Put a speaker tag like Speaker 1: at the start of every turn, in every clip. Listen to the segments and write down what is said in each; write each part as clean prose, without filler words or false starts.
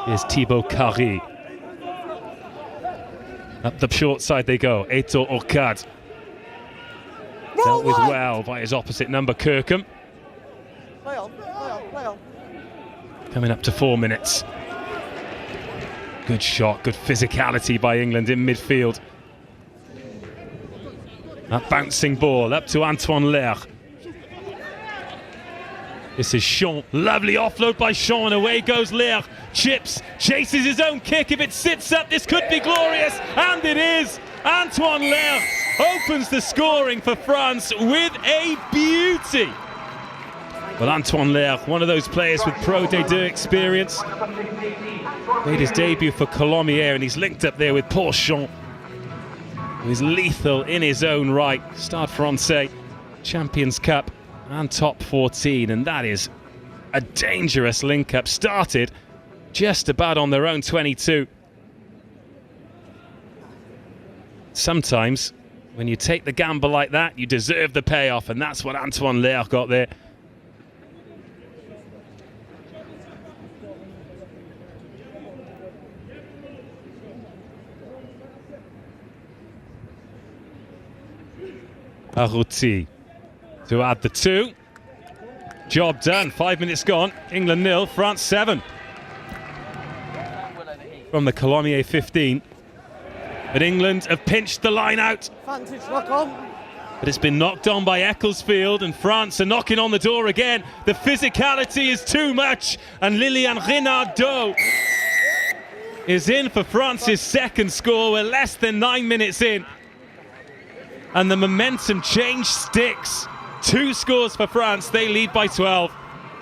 Speaker 1: Here's Thibaut Carré. Up the short side they go. Eto Orcad. Dealt with well by his opposite number, Kirkham.
Speaker 2: Play on.
Speaker 1: Coming up to 4 minutes. Good shot, good physicality by England in midfield. That bouncing ball up to Antoine Lair. This is Sean. Lovely offload by Sean. Away goes Lair. Chips. Chases his own kick. If it sits up, this could be glorious. And it is. Antoine Lair opens the scoring for France with a beauty. Well, Antoine Lair, one of those players with Pro D2 experience. Made his debut for Colomiers and he's linked up there with Paul Sean, who is lethal in his own right. Stade Francais, Champions Cup and top 14, and that is a dangerous link-up. Started just about on their own 22. Sometimes when you take the gamble like that, you deserve the payoff, and that's what Antoine Lair got there. Arrouti to add the 2. Job done. 5 minutes gone. England 0, France 7. From the Colomiers 15. But England have pinched the line out.
Speaker 2: Vantage, knock on.
Speaker 1: But it's been knocked on by Ecclesfield, and France are knocking on the door again. The physicality is too much, and Lilian Renardeau is in for France's second score. We're less than 9 minutes in. And the momentum change sticks. 2 scores for France, they lead by 12.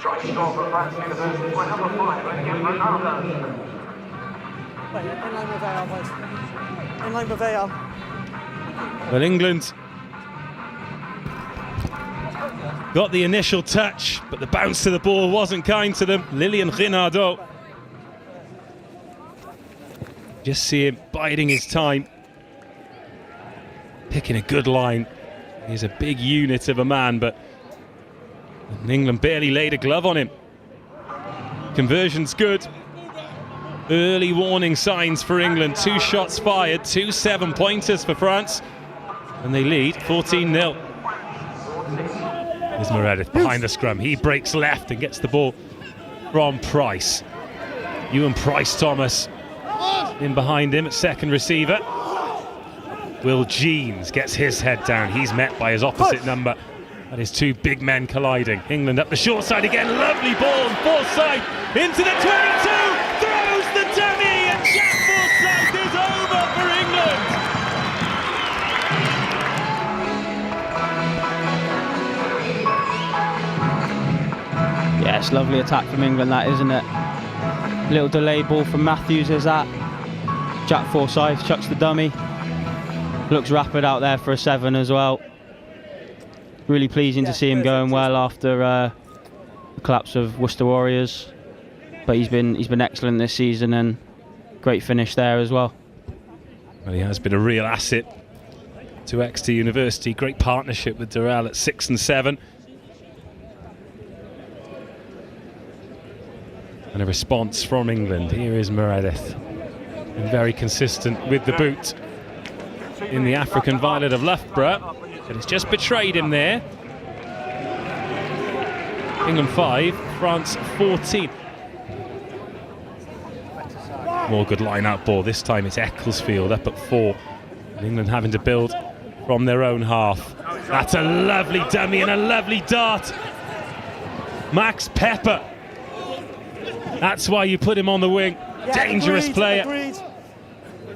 Speaker 3: Try to score for France Universitaires by number 5,
Speaker 2: In line with VAR.
Speaker 1: Well, England got the initial touch, but the bounce to the ball wasn't kind to them. Lilian Renardeau. Just see him biding his time. Picking a good line. He's a big unit of a man, but England barely laid a glove on him. Conversion's good. Early warning signs for England. 2 shots fired, 2 7-pointers for France, and they lead 14-0. Here's Meridith behind the scrum. He breaks left and gets the ball from Price. Ewan Price-Thomas in behind him at second receiver. Will Jeans gets his head down. He's met by his opposite number. That is 2 big men colliding. England up the short side again. Lovely ball. Forsythe into the 22. Throws the dummy, and Jack Forsythe is over for England.
Speaker 4: Yeah, it's lovely attack from England, that, isn't it? Little delay ball from Mathews is that. Jack Forsythe chucks the dummy. Looks rapid out there for a 7 as well. Really pleasing to see him going well after the collapse of Worcester Warriors. But he's been excellent this season, and great finish there as well.
Speaker 1: Well, he has been a real asset to Exeter University. Great partnership with Dorrell at 6 and 7. And a response from England. Here is Meridith. And very consistent with the boot in the African Violet of Loughborough. But it's just betrayed him there. England 5, France 14. More good line-out ball. This time it's Ecclesfield up at 4. And England having to build from their own half. That's a lovely dummy and a lovely dart. Max Pepper. That's why you put him on the wing. Dangerous player.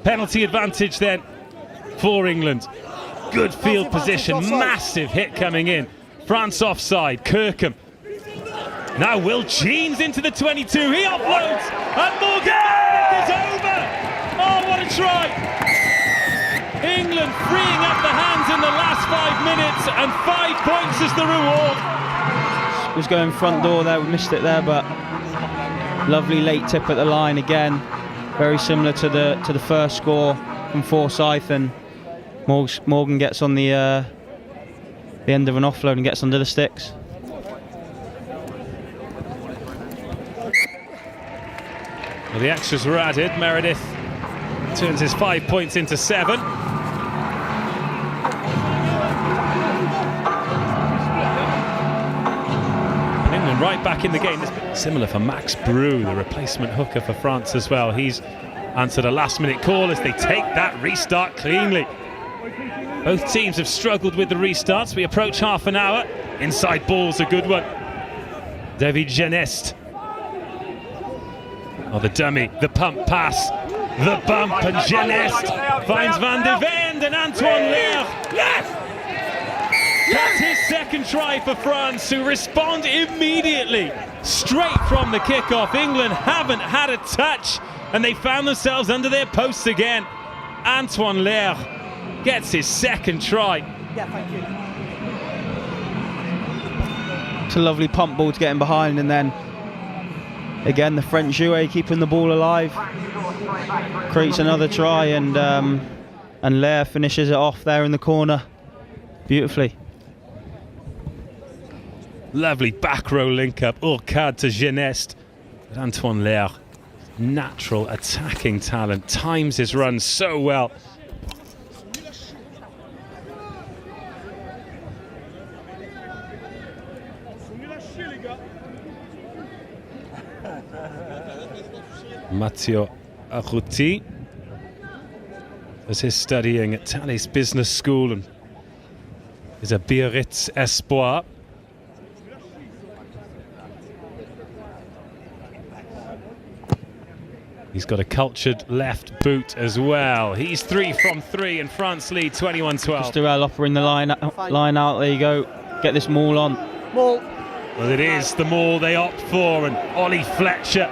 Speaker 1: Penalty advantage then for England. Good field position, massive hit coming in. France offside, Kirkham. Now Will Jeans into the 22, he offloads, and Morgan is over. Oh, what a try. England freeing up the hands in the last 5 minutes, and 5 points is the reward.
Speaker 4: Was going front door there, we missed it there, but lovely late tip at the line again. Very similar to the first score from Forsythe, and Morgan gets on the end of an offload and gets under the sticks.
Speaker 1: Well, the extras were added. Meridith turns his 5 points into 7. And England right back in the game. Similar for MacAndrew, the replacement hooker for France as well. He's answered a last-minute call as they take that restart cleanly. Both teams have struggled with the restarts. We approach half an hour. Inside ball's a good one. David Genest. Oh, the dummy, the pump pass, the bump, and Genest finds Van de Ven and Antoine Lehr. Yes! That's his second try for France, who respond immediately, straight from the kickoff. England haven't had a touch, and they found themselves under their posts again. Antoine Lehr gets his second try.
Speaker 2: Yeah, thank you.
Speaker 4: It's a lovely pump ball to get in behind, and then again the French Jouet keeping the ball alive, creates another try, and Lehr finishes it off there in the corner beautifully.
Speaker 1: Lovely back row link up, Urquhart to Genest. But Antoine Lehr, natural attacking talent, times his run so well. Matteo Arruti does his studying at Thalys Business School and is a Biarritz espoir. He's got a cultured left boot as well. He's 3 from 3 and France lead 21-12.
Speaker 4: Durrell offering the line out. There you go. Get this maul on.
Speaker 2: Maul.
Speaker 1: Well, it is the maul they opt for, and Ollie Fletcher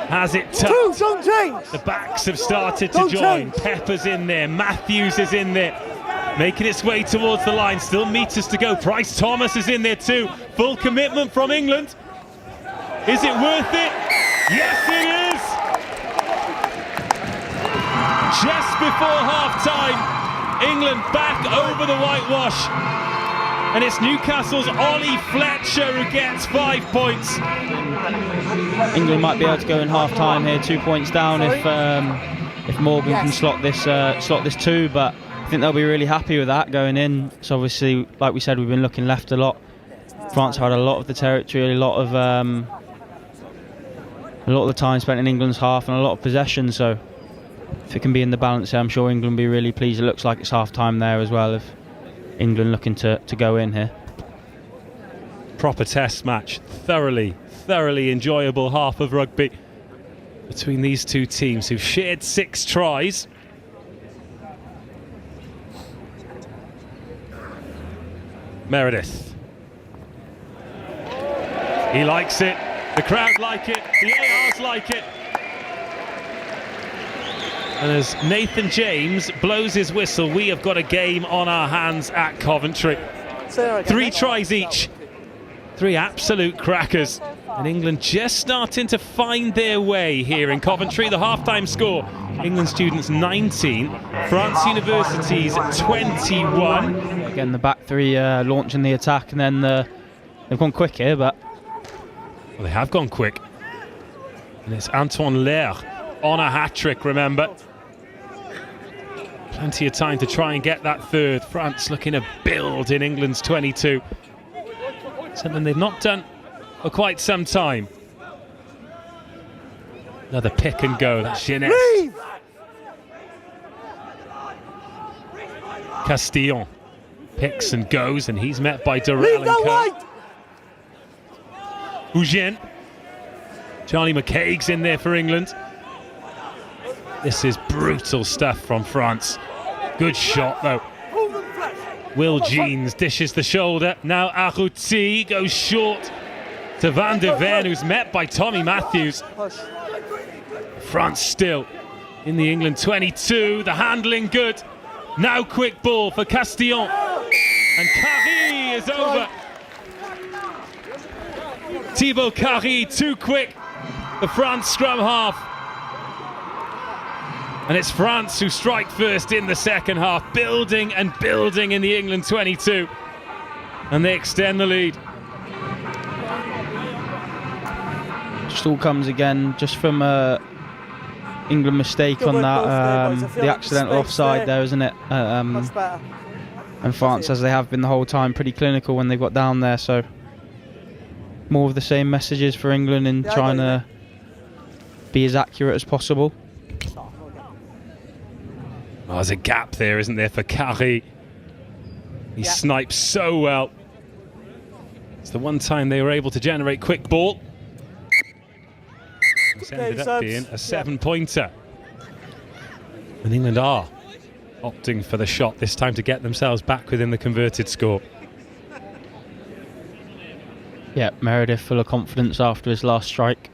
Speaker 1: has it tucked.
Speaker 2: Don't change.
Speaker 1: The backs have started to join. Pepper's in there. Mathews is in there. Making its way towards the line. Still meters to go. Bryce Thomas is in there too. Full commitment from England. Is it worth it? Yes, it is. Just before half-time, England back over the whitewash. And it's Newcastle's Ollie Fletcher who gets 5 points.
Speaker 4: England might be able to go in half-time here, 2 points down if Morgan can slot this 2, but I think they'll be really happy with that going in. So obviously, like we said, we've been looking left a lot. France had a lot of the territory, a lot of the time spent in England's half, and a lot of possession. So if it can be in the balance here, I'm sure England will be really pleased. It looks like it's half-time there as well, if England looking to go in here.
Speaker 1: Proper test match, thoroughly enjoyable half of rugby between these two teams who've shared 6 tries. Meridith. He likes it, the crowd like it, the ARs like it. And as Nathan James blows his whistle, we have got a game on our hands at Coventry. 3 tries each. 3 absolute crackers. And England just starting to find their way here in Coventry. The half-time score, England students 19, France Universitaires 21.
Speaker 4: Again, the back 3 launching the attack, and then they've gone quick here, but...
Speaker 1: Well, they have gone quick. And it's Antoine Lehr on a hat-trick, remember. Plenty of time to try and get that 3rd. France looking to build in England's 22. Something they've not done for quite some time. Another pick and go. That's Genest. Castillon picks and goes, and he's met by Dorrell and Co. Eugène. Charlie McCaig's in there for England. This is brutal stuff from France. Good shot though. Will Jeans dishes the shoulder. Now Arruti goes short to Van de Ven, who's met by Tommy Mathews. France still in the England 22. The handling good. Now quick ball for Castillon. And Carré is over. Thibaut Carré too quick. The France scrum half. And it's France who strike first in the second half, building and building in the England 22. And they extend the lead.
Speaker 4: Just all comes again just from England mistake on that, the accidental offside there, isn't it?
Speaker 2: Much better.
Speaker 4: And France, as they have been the whole time, pretty clinical when they've got down there. So more of the same messages for England in trying to be as accurate as possible.
Speaker 1: Oh, there's a gap there, isn't there, for Carré? He snipes so well. It's the one time they were able to generate quick ball. This ended up being a 7-pointer. And England are opting for the shot this time to get themselves back within the converted score.
Speaker 4: Yeah, Meridith full of confidence after his last strike.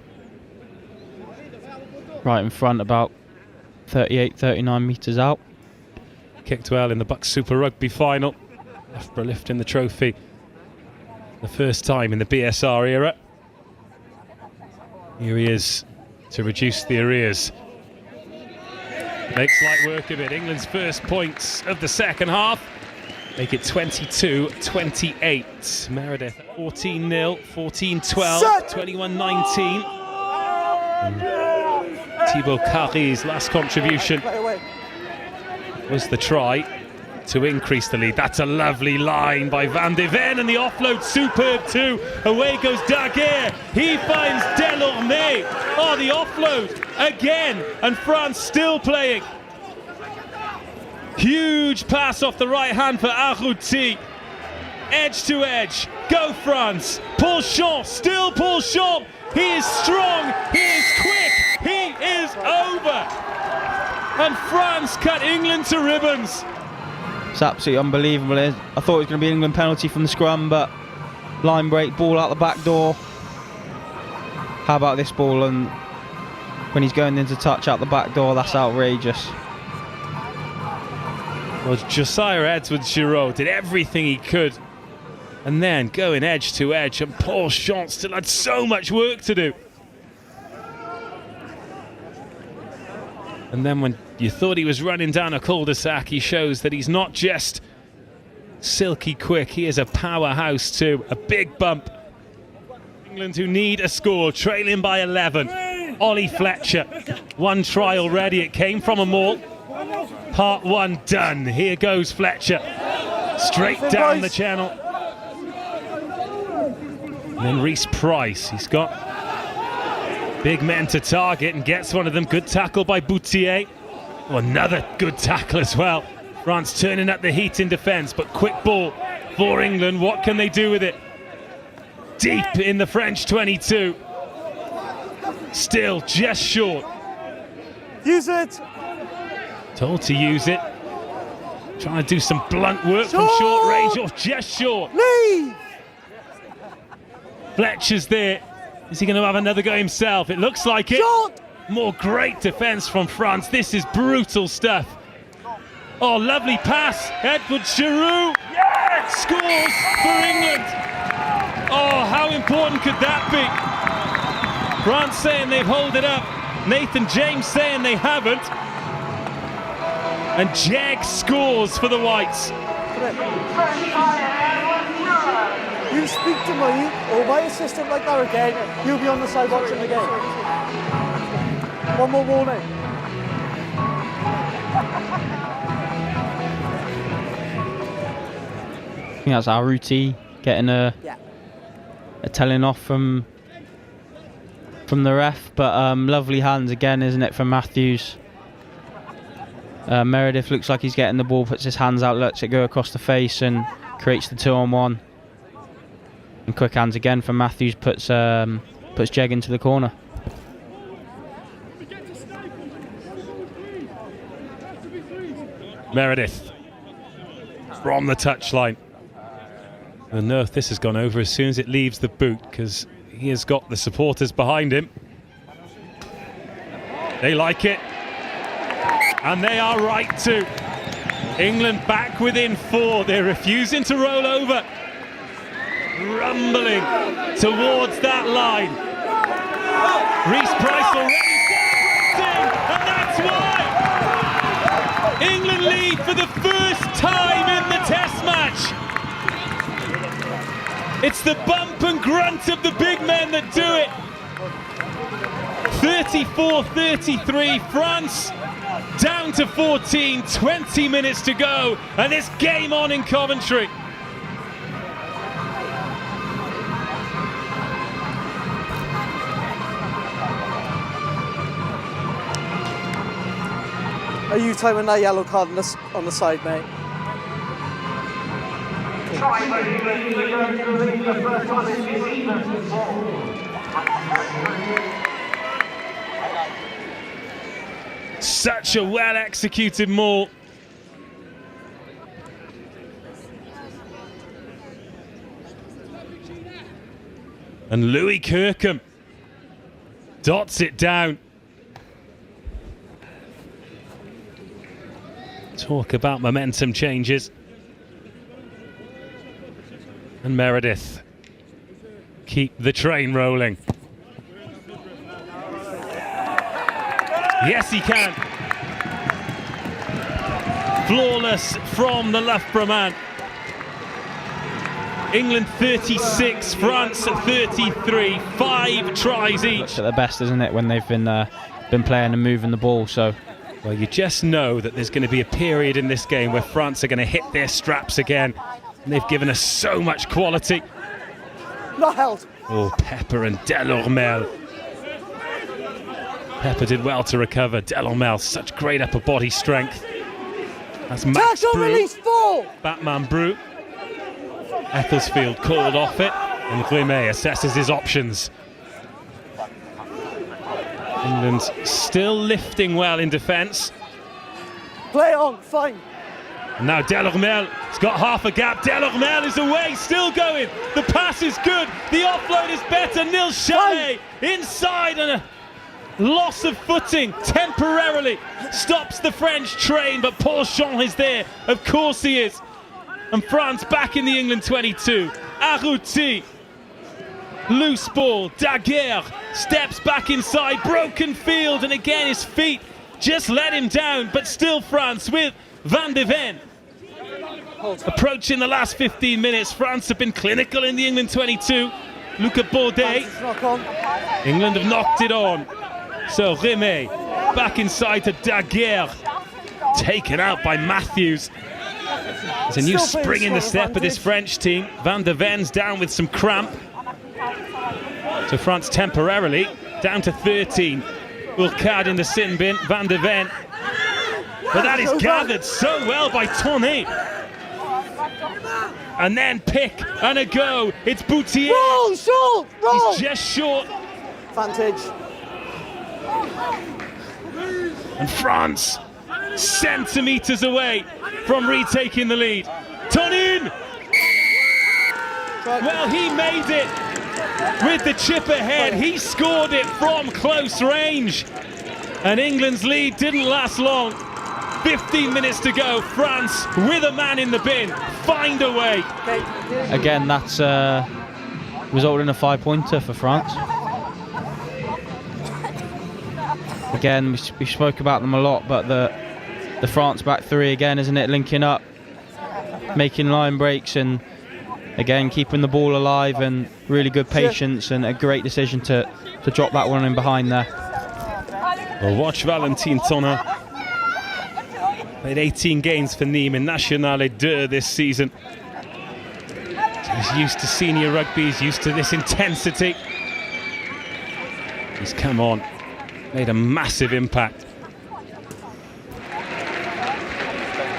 Speaker 4: Right in front, about 38, 39 metres out.
Speaker 1: Kicked well in the Bucks Super Rugby final. Loughborough lifting the trophy the first time in the BSR era. Here he is to reduce the arrears. Makes light work of it. England's first points of the second half make it 22-28. Meridith 14-0, 14-12, 21-19. Thibaut Carré's last contribution was the try to increase the lead. That's a lovely line by Van de Ven, and the offload superb too. Away goes Daguerre. He finds Delorme. Oh, the offload again, and France still playing. Huge pass off the right hand for Arrouti. Edge to edge. Go France. Paul Champ, still Paul Champ. He is strong. He is quick. He is over. And France cut England to ribbons.
Speaker 4: It's absolutely unbelievable. I thought it was going to be an England penalty from the scrum, but line break, ball out the back door. How about this ball? And when he's going into touch out the back door, that's outrageous.
Speaker 1: Well, Josiah Edwards-Giroud did everything he could, and then going edge to edge, and Paul Champ still had so much work to do. And then when you thought he was running down a cul-de-sac, he shows that he's not just silky quick, he is a powerhouse too. A big bump. England who need a score, trailing by 11. Ollie Fletcher, one try already, it came from a maul. Part one done. Here goes Fletcher, straight down the channel. And then Rhys Price, he's got big men to target and gets one of them. Good tackle by Boutier. Oh, another good tackle as well. France turning up the heat in defence, but quick ball for England. What can they do with it? Deep in the French 22. Still just short.
Speaker 2: Use it.
Speaker 1: Told to use it. Trying to do some blunt work from short range, or just short.
Speaker 2: Leave.
Speaker 1: Fletcher's there. Is he going to have another go himself? It looks like it.
Speaker 2: Shot.
Speaker 1: More great defence from France. This is brutal stuff. Oh, lovely pass. Edwards-Giroud scores for England. Oh, how important could that be? France saying they've held it up. Nathan James saying they haven't. And Jeg scores for the Whites.
Speaker 2: You speak to me or my assistant like that again, you'll be on the side watching the game. One more warning.
Speaker 4: I think that's Arrouti getting a telling off from the ref, but lovely hands again, isn't it, from Mathews. Meridith looks like he's getting the ball, puts his hands out, lets it go across the face and creates the 2-on-1. And quick hands again from Mathews, puts Jeg into the corner.
Speaker 1: Meridith from the touchline. And no, this has gone over as soon as it leaves the boot, because he has got the supporters behind him. They like it. And they are right to. England back within 4. They're refusing to roll over. Rumbling towards that line. Rhys Price already in, and that's why England lead for the first time in the Test match. It's the bump and grunt of the big men that do it. 34-33, France down to 14, 20 minutes to go, and it's game on in Coventry.
Speaker 2: Are you timing that yellow card on the side, mate?
Speaker 3: Try, ladies and gentlemen, the first time this season for
Speaker 1: Such a well executed maul. And Louie Kirkham dots it down. Talk about momentum changes. And Meridith keep the train rolling. Yes, he can. Flawless from the Loughborough man. England 36, France 33, 5 tries each.
Speaker 4: It's at their best, isn't it, when they've been playing and moving the ball? So,
Speaker 1: well, you just know that there's going to be a period in this game where France are going to hit their straps again. And they've given us so much quality.
Speaker 2: Not held.
Speaker 1: Oh, Pepper and Dorrell. Pepper did well to recover. Dorrell, such great upper body strength. That's Max
Speaker 2: Tackle release 4.
Speaker 1: Batman Brew. Ecclesfield called off it, and Rhys assesses his options. England still lifting well in defence.
Speaker 2: Play on, fine.
Speaker 1: And now Dorrell has got half a gap. Dorrell is away, still going. The pass is good. The offload is better. Nil Chalet inside, and a loss of footing temporarily stops the French train, but Paul Jean is there. Of course he is. And France back in the England 22. Arrouti. Loose ball. Daguerre steps back inside. Broken field. And again his feet just let him down. But still France with Van de Ven. Approaching the last 15 minutes. France have been clinical in the England 22. Luca Baudet. England have knocked it on. So Rhys back inside to Daguerre. Taken out by Mathews. There's a new spring in the step of this French team. Van de Ven's down with some cramp. So France temporarily down to 13. Urquhart in the sin bin. Van de Ven. But that is gathered so well by Tonnet. And then pick and a go. It's Boutier.
Speaker 2: Roll, short, roll.
Speaker 1: He's just short.
Speaker 2: Advantage.
Speaker 1: And France centimetres away from retaking the lead. Tonnet! Well, he made it with the chip ahead. He scored it from close range. And England's lead didn't last long. 15 minutes to go. France with a man in the bin. Find a way.
Speaker 4: again, that's resulted in a 5-pointer for France. Again, we spoke about them a lot, but the France back three again, isn't it? Linking up, making line breaks, and again keeping the ball alive, and really good patience, and a great decision to drop that one in behind there.
Speaker 1: Well, watch Valentin Tonnet. Played 18 games for Nîmes in Nationale 2 this season. He's used to senior rugby, he's used to this intensity. He's come on, made a massive impact.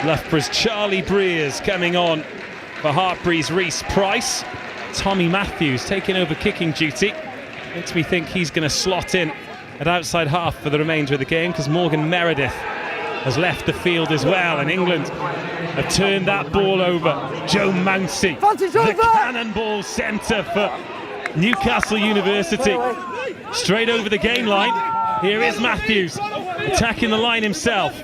Speaker 1: Loughborough's Charlie Breers coming on for Hartpury's Rhys Price. Tommy Mathews taking over kicking duty. Makes me think he's going to slot in at outside half for the remainder of the game, because Morgan Meridith has left the field as well, and England have turned that ball over. Joe Mouncey, the cannonball centre for Newcastle University. Straight over the game line. Here is Mathews attacking the line himself.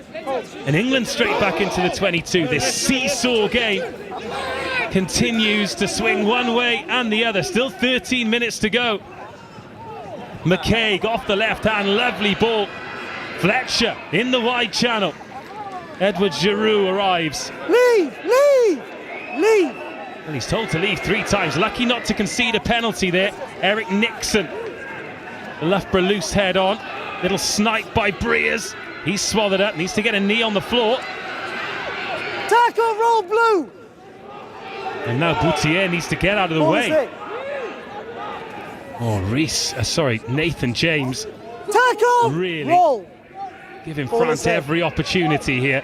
Speaker 1: And England straight back into the 22. This seesaw game continues to swing one way and the other. Still 13 minutes to go. McCaig off the left hand, lovely ball. Fletcher in the wide channel. Edward Giroux arrives.
Speaker 2: Leave!
Speaker 1: Well, he's told to leave 3 times. Lucky not to concede a penalty there. Eric Nixon Loughborough loose head on. Little snipe by Breers. He's swallowed up, needs to get a knee on the floor.
Speaker 2: Tackle, roll blue!
Speaker 1: And now Boutier needs to get out of the way. Oh, Rhys, Nathan James.
Speaker 2: Tackle,
Speaker 1: really
Speaker 2: roll!
Speaker 1: Giving France every opportunity here.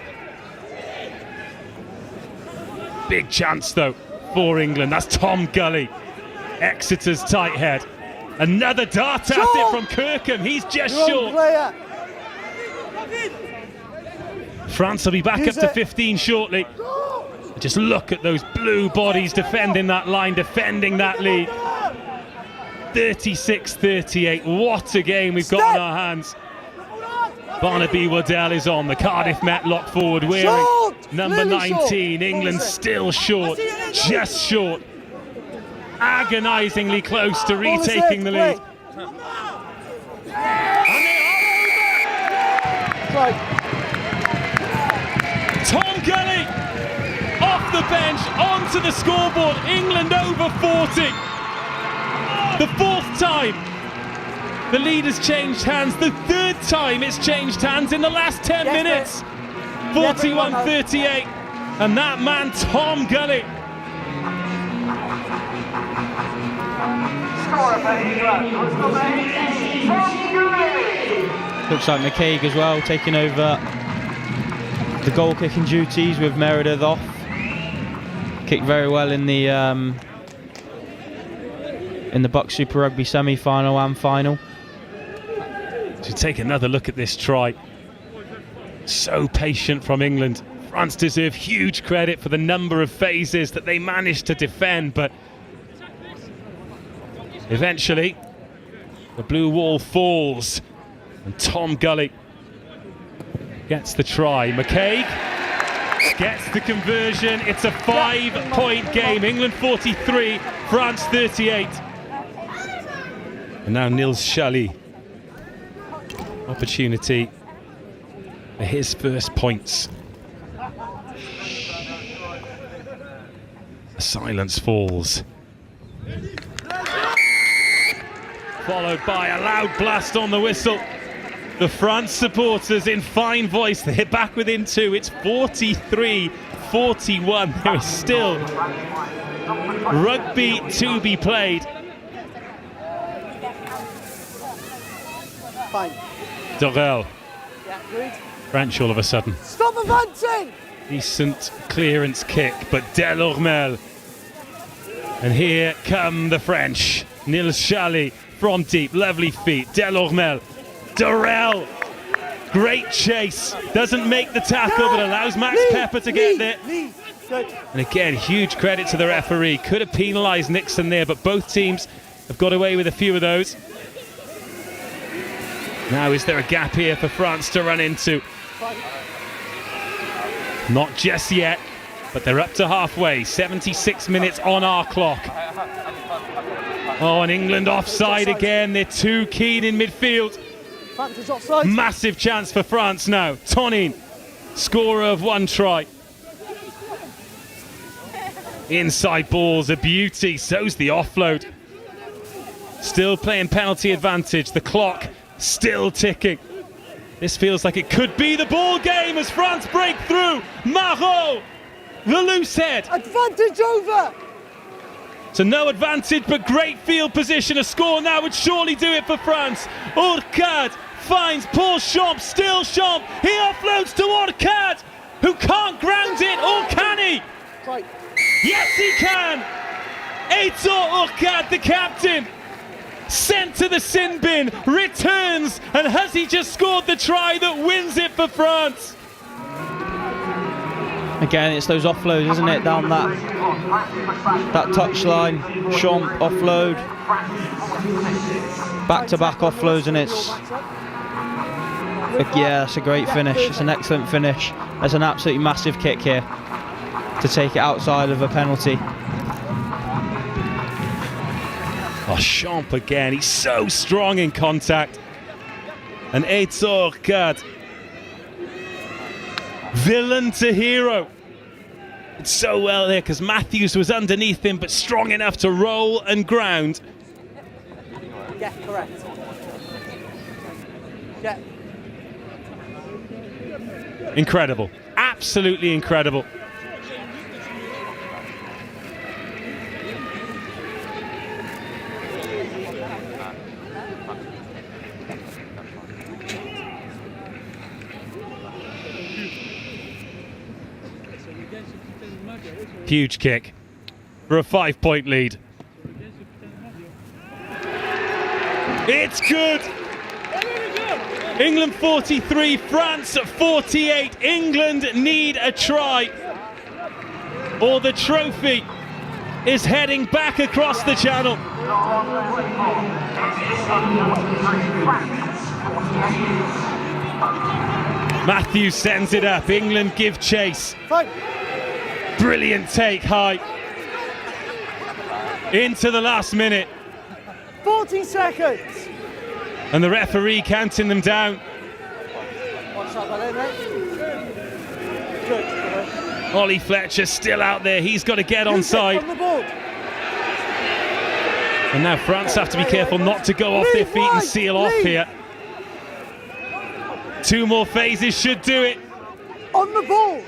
Speaker 1: Big chance though for England. That's Tom Gulley, Exeter's tight head. Another dart at it from Kirkham. He's just short. France will be back up to 15 shortly. Just look at those blue bodies defending that line, defending that lead. 36-38. What a game we've got in our hands. Barnaby Waddell is on. The Cardiff Metlock forward wearing number 19. England still short, just short. Agonisingly close to retaking the lead. Tom Gulley off the bench onto the scoreboard. England over 40. The fourth time the lead has changed hands. The third time it's changed hands in the last 10 minutes. 41-38. And that man, Tom Gulley.
Speaker 4: Looks like McCaig as well, taking over the goal kicking duties with Meridith off. Kicked very well in the Buck Super Rugby semi-final and final.
Speaker 1: To take another look at this try. So patient from England. France deserve huge credit for the number of phases that they managed to defend, but eventually the blue wall falls and Tom Gulley gets the try. McCaig gets the conversion. It's a 5-point game. England 43, France 38. And now Nils Shally. Opportunity for his first points. The silence falls. Followed by a loud blast on the whistle. The France supporters in fine voice, they're back within 2. It's 43-41. There is still rugby to be played.
Speaker 2: Fine.
Speaker 1: Dorrell.
Speaker 2: Yeah, good.
Speaker 1: French all of a sudden.
Speaker 2: Stop advancing!
Speaker 1: Decent clearance kick, but Delormel. And here come the French. Nils Shally from deep, lovely feet. Delormel. Dorrell. Great chase. Doesn't make the tackle, but allows Max Pepper to get there. And again, huge credit to the referee. Could have penalised Nixon there, but both teams have got away with a few of those. Now, is there a gap here for France to run into? Not just yet, but they're up to halfway. 76 minutes on our clock. Oh, and England offside again. They're too keen in midfield. Massive chance for France now. Tonin, scorer of 1 try. Inside ball's a beauty. So's the offload. Still playing penalty advantage. The clock still ticking. This feels like it could be the ball game as France break through. Marot, the loose head.
Speaker 2: Advantage over.
Speaker 1: So no advantage, but great field position. A score now would surely do it for France. Orcad finds Paul Champ, still Champ. He offloads to Orcad, who can't ground it, or can he?
Speaker 2: Right.
Speaker 1: Yes, he can. Heitor Orcad, the captain, sent to the sin bin, returns, and has he just scored the try that wins it for France?
Speaker 4: Again, it's those offloads, isn't it, down that touchline. Champ offload, back-to-back offloads, and it's yeah, it's a great finish. It's an excellent finish. There's an absolutely massive kick here to take it outside of a penalty.
Speaker 1: Oh, Champ again, he's so strong in contact. And Heitor Orcad, villain to hero. It's so well there because Mathews was underneath him, but strong enough to roll and ground.
Speaker 2: Yeah, correct. Yeah.
Speaker 1: Incredible. Absolutely incredible. Huge kick for a 5-point lead. It's good. England 43, France 48. England need a try, or the trophy is heading back across the channel. Mathews sends it up. England give chase.
Speaker 2: Fine.
Speaker 1: Brilliant take high. Into the last minute.
Speaker 2: 40 seconds.
Speaker 1: And the referee counting them down.
Speaker 2: What's up, mate? Good.
Speaker 1: Ollie Fletcher still out there. He's got to get onside.
Speaker 2: On the board.
Speaker 1: And now France have to be careful not to go off their feet and seal off here. 2 more phases should do it.
Speaker 2: On the board.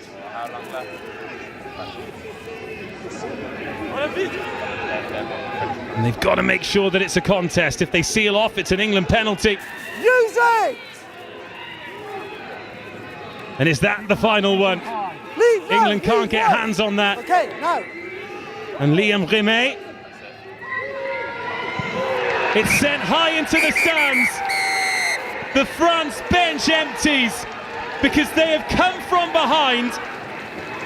Speaker 1: And they've got to make sure that it's a contest. If they seal off, it's an England penalty.
Speaker 2: Use it!
Speaker 1: And is that the final one? England can't get hands on that.
Speaker 2: Okay, now.
Speaker 1: And Liam Rimet. It's sent high into the stands. The France bench empties because they have come from behind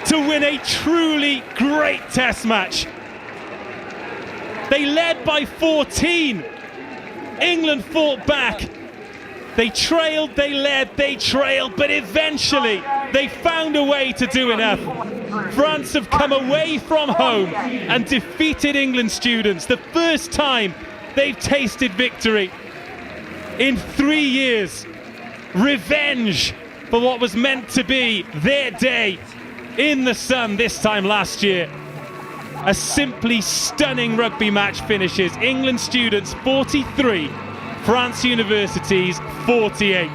Speaker 1: to win a truly great test match. They led by 14. England fought back. They trailed, they led, they trailed, but eventually they found a way to do enough. France have come away from home and defeated England students. The first time they've tasted victory in 3 years. Revenge for what was meant to be their day in the sun this time last year. A simply stunning rugby match finishes. England students 43, France Universitaires 48.